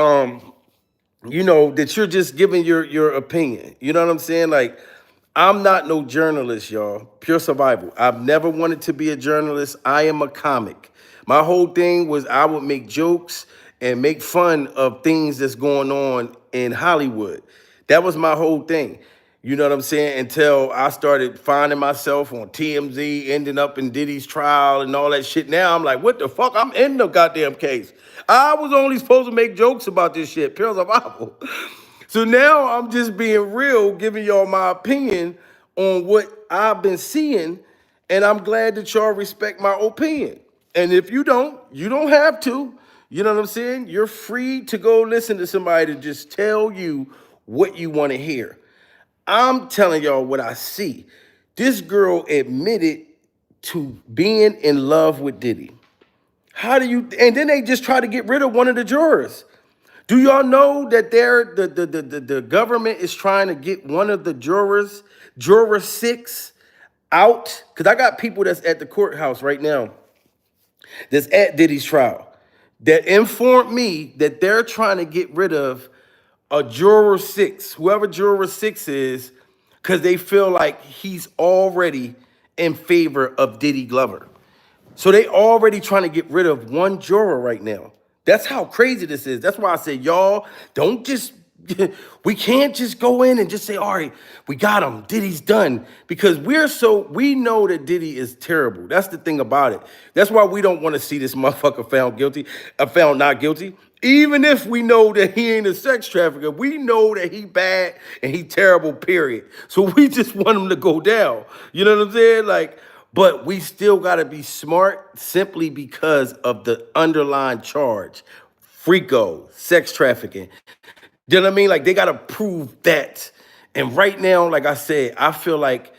that you're just giving your opinion. You know what I'm saying? Like, I'm not no journalist, y'all. Pure survival. I've never wanted to be a journalist. I am a comic. My whole thing was I would make jokes and make fun of things that's going on in Hollywood. That was my whole thing. You know what I'm saying? Until I started finding myself on TMZ, ending up in Diddy's trial and all that shit. Now I'm like, what the fuck? I'm in the goddamn case. I was only supposed to make jokes about this shit. Pure survival. So now I'm just being real, giving y'all my opinion on what I've been seeing, and I'm glad that y'all respect my opinion. And if you don't have to. You know what I'm saying? You're free to go listen to somebody to just tell you what you want to hear. I'm telling y'all what I see. This girl admitted to being in love with Diddy. How do you, and then they just try to get rid of one of the jurors. Do y'all know that the government is trying to get one of the jurors, juror 6, out? Because I got people that's at the courthouse right now that's at Diddy's trial that informed me that they're trying to get rid of a juror 6, whoever juror 6 is, because they feel like he's already in favor of Diddy Glover. So they already trying to get rid of one juror right now. That's how crazy this is. That's why I said, y'all, don't just, we can't just go in and just say, all right, we got him, Diddy's done. Because we know that Diddy is terrible. That's the thing about it. That's why we don't want to see this motherfucker found guilty, found not guilty. Even if we know that he ain't a sex trafficker, we know that he bad and he terrible, period. So we just want him to go down. You know what I'm saying? Like, but we still got to be smart simply because of the underlying charge. Freako, sex trafficking. You know what I mean? Like, they got to prove that. And right now, like I said, I feel like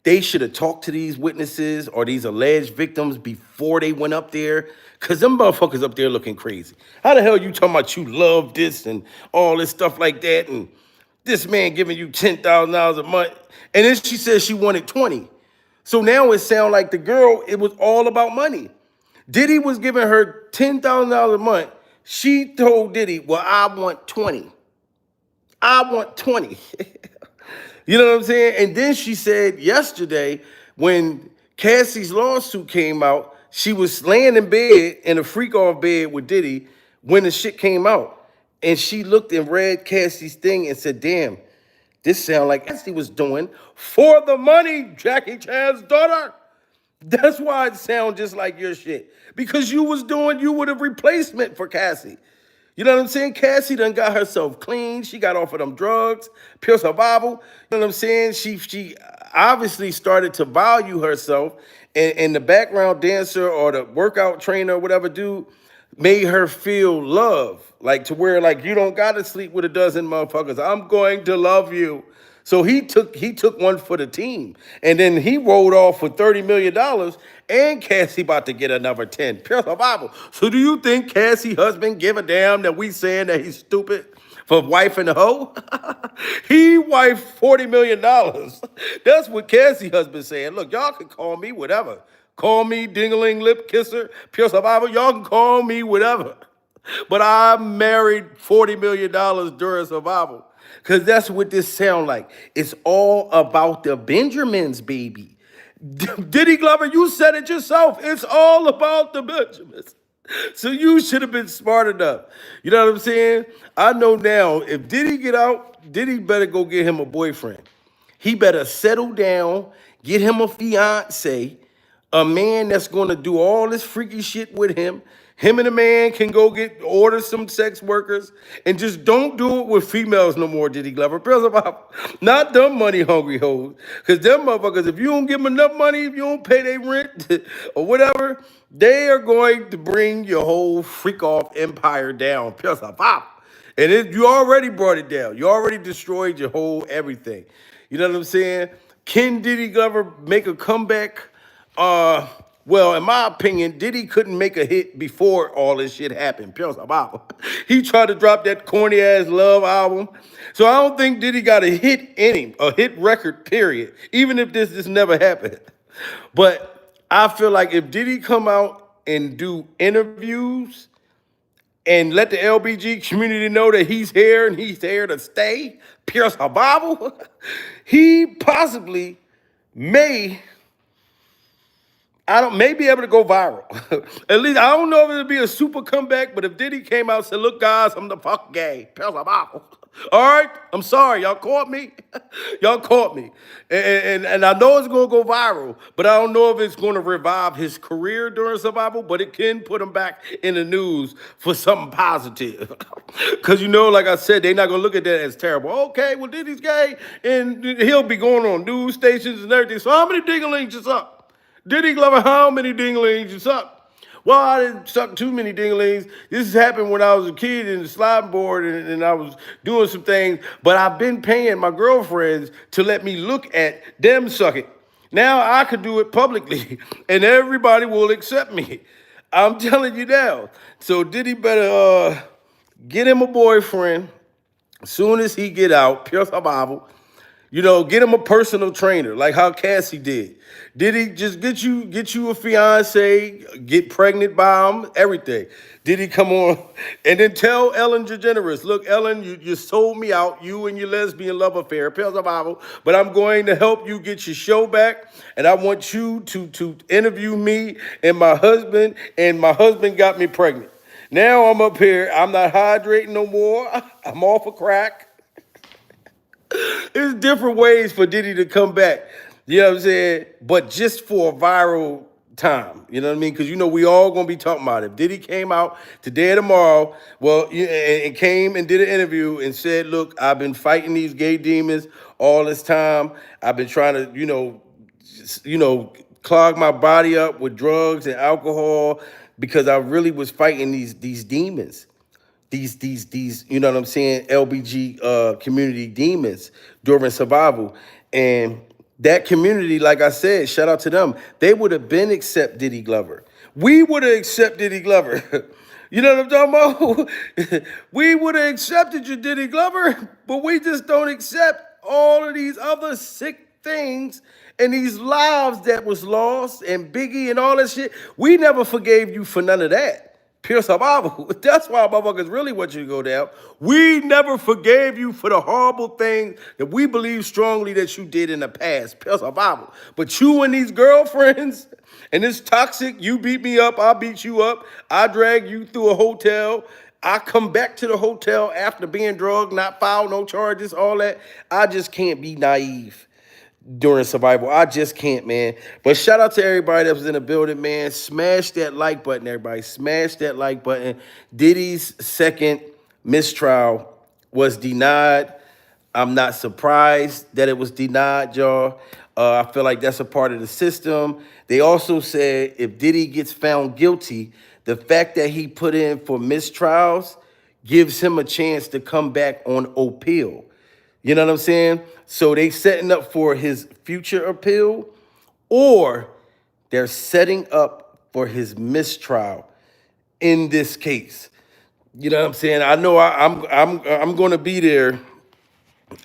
they should have talked to these witnesses or these alleged victims before they went up there. Because them motherfuckers up there looking crazy. How the hell you talking about you love this and all this stuff like that? And this man giving you $10,000 a month. And then she said she wanted 20. So now it sounds like the girl, it was all about money. Diddy was giving her $10,000 a month. She told Diddy, well, I want 20. I want 20. You know what I'm saying? And then she said yesterday when Cassie's lawsuit came out, she was laying in bed in a freak off bed with Diddy when the shit came out. And she looked and read Cassie's thing and said, damn, this sound like Cassie was doing for the money, Jackie Chan's daughter. That's why it sounds just like your shit. Because you were the replacement for Cassie. You know what I'm saying? Cassie done got herself clean. She got off of them drugs, pure survival. You know what I'm saying? She obviously started to value herself. And the background dancer or the workout trainer or whatever dude made her feel love. Like to where like you don't gotta sleep with a dozen motherfuckers. I'm going to love you. So he took one for the team. And then he rolled off for $30 million and Cassie about to get another 10. Pure survival. So do you think Cassie husband give a damn that we saying that he's stupid for wife and a hoe. He wifed $40 million. That's what Cassie husband saying. Look, y'all can call me whatever. Call me dingling lip kisser, pure survivor. Y'all can call me whatever. But I married $40 million during survival. Because that's what this sound like. It's all about the Benjamins, baby. Diddy Glover, you said it yourself. It's all about the Benjamins. So you should have been smart enough. You know what I'm saying? I know now, if Diddy get out, Diddy better go get him a boyfriend. He better settle down, get him a fiance, a man that's gonna do all this freaky shit with him. Him and the man can go order some sex workers and just don't do it with females no more, Diddy Glover. Because about not them money hungry hoes. Because them motherfuckers, if you don't give them enough money, if you don't pay their rent or whatever, they are going to bring your whole freak off empire down. Because about. And you already brought it down. You already destroyed your whole everything. You know what I'm saying? Can Diddy Glover make a comeback? Well, in my opinion, Diddy couldn't make a hit before all this shit happened. He tried to drop that corny ass Love album. So I don't think Diddy got a hit in him, a hit record, period. Even if this never happened. But I feel like if Diddy come out and do interviews and let the LBG community know that he's here and he's here to stay, pure survival, he possibly may may be able to go viral. At least I don't know if it'll be a super comeback, but if Diddy came out and said, look, guys, I'm the fuck gay. All right, I'm sorry, y'all caught me. Y'all caught me. And I know it's gonna go viral, but I don't know if it's gonna revive his career during survival, but it can put him back in the news for something positive. Cause like I said, they're not gonna look at that as terrible. Okay, well, Diddy's gay, and he'll be going on news stations and everything. So how many dinglings is up? Diddy Glover, how many dinglings you suck? Well, I didn't suck too many dinglings. This has happened when I was a kid in the sliding board and I was doing some things, but I've been paying my girlfriends to let me look at them suck it. Now I could do it publicly and everybody will accept me. I'm telling you now. So Diddy better get him a boyfriend as soon as he get out, pure survival. Get him a personal trainer, like how Cassie did. Did he just get you a fiance, get pregnant by him, everything? Did he come on and then tell Ellen DeGeneres, look, Ellen, you sold me out, you and your lesbian love affair, pure survival, but I'm going to help you get your show back, and I want you to interview me and my husband got me pregnant. Now I'm up here, I'm not hydrating no more, I'm off of crack. There's different ways for Diddy to come back. You know what I'm saying? But just for a viral time. You know what I mean? Because we all gonna be talking about it. If Diddy came out today or tomorrow, and came and did an interview and said, look, I've been fighting these gay demons all this time. I've been trying to, clog my body up with drugs and alcohol because I really was fighting these demons. These, you know what I'm saying, LBG community demons during survival. And that community, like I said, shout out to them, they would have been accept Diddy Glover. We would have accepted Diddy Glover. You know what I'm talking about? We would have accepted you, Diddy Glover, but we just don't accept all of these other sick things and these lives that was lost and Biggie and all that shit. We never forgave you for none of that. Pure survival. That's why motherfuckers really want you to go down. We never forgave you for the horrible things that we believe strongly that you did in the past. Pure survival. But you and these girlfriends and this toxic, you beat me up, I beat you up, I drag you through a hotel, I come back to the hotel after being drugged, not filed, no charges, all that. I just can't be naive during survival. I just can't, man. But shout out to everybody that was in the building, man. Smash that like button, everybody. Smash that like button. Diddy's second mistrial was denied. I'm not surprised that it was denied, y'all. I feel like that's a part of the system. They also said if Diddy gets found guilty, the fact that he put in for mistrials gives him a chance to come back on appeal. You know what I'm saying? So they setting up for his future appeal, or they're setting up for his mistrial in this case. You know what I'm saying? I know I'm going to be there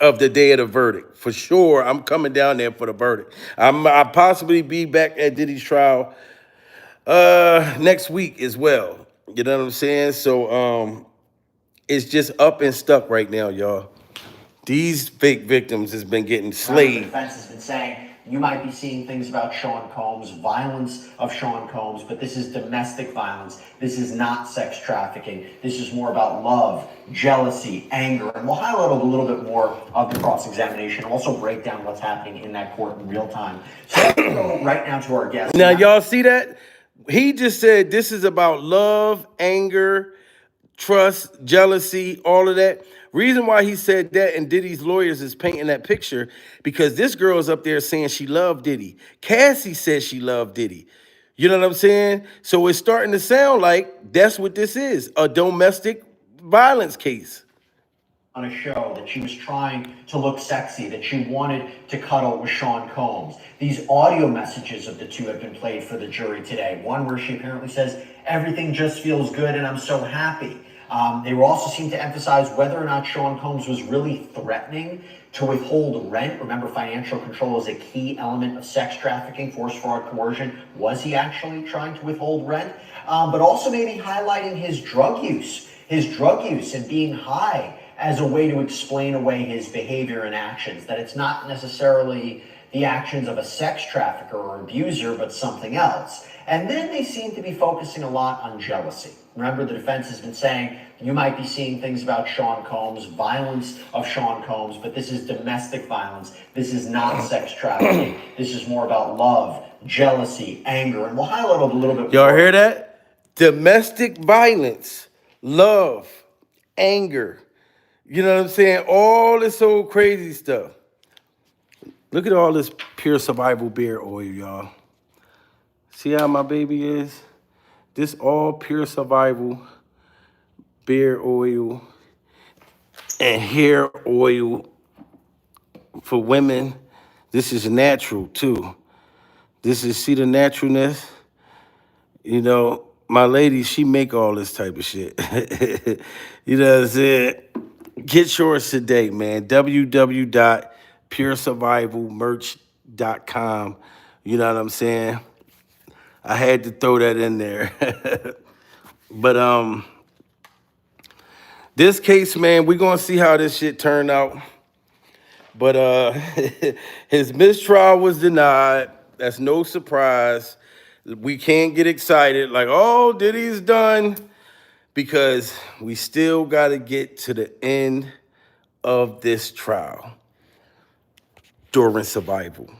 of the day of the verdict for sure. I'm coming down there for the verdict. I possibly be back at Diddy's trial next week as well. You know what I'm saying? So it's just up and stuck right now, y'all. These fake victims has been getting Remember, the slayed. defense has been saying you might be seeing things about Sean Combs, violence of Sean Combs, but this is domestic violence. This is not sex trafficking. This is more about love, jealousy, anger. And we'll highlight a little bit more of the cross-examination, also break down what's happening in that court in real time. So let's go right now to our guest. Now, y'all see that? He just said this is about love, anger, trust, jealousy, all of that. Reason why he said that and Diddy's lawyers is painting that picture because this girl is up there saying she loved Diddy. Cassie said she loved Diddy. You know what I'm saying? So it's starting to sound like that's what this is, a domestic violence case. On a show that she was trying to look sexy, that she wanted to cuddle with Sean Combs. These audio messages of the two have been played for the jury today. One where she apparently says, everything just feels good and I'm so happy. They will also seem to emphasize whether or not Sean Combs was really threatening to withhold rent. Remember, financial control is a key element of sex trafficking, force, fraud, coercion. Was he actually trying to withhold rent? But also maybe highlighting his drug use and being high as a way to explain away his behavior and actions, that it's not necessarily the actions of a sex trafficker or abuser, but something else. And then they seem to be focusing a lot on jealousy. Remember, the defense has been saying you might be seeing things about Sean Combs, violence of Sean Combs, but this is domestic violence. This is not sex trafficking. This is more about love, jealousy, anger. And we'll highlight a little bit Y'all more. hear that? Domestic violence, love, anger. You know what I'm saying? All this old crazy stuff. Look at all this pure survival beer oil, y'all. See how my baby is? This all pure survival beer oil and hair oil for women. This is natural too. This is, see the naturalness? You know, my lady, she make all this type of shit. You know what I'm saying? Get yours today, man. www.puresurvivalmerch.com. You know what I'm saying? I had to throw that in there. But this case, man, we're gonna see how this shit turned out. But his mistrial was denied. That's no surprise. We can't get excited like, oh, Diddy's done, because we still got to get to the end of this trial during survival.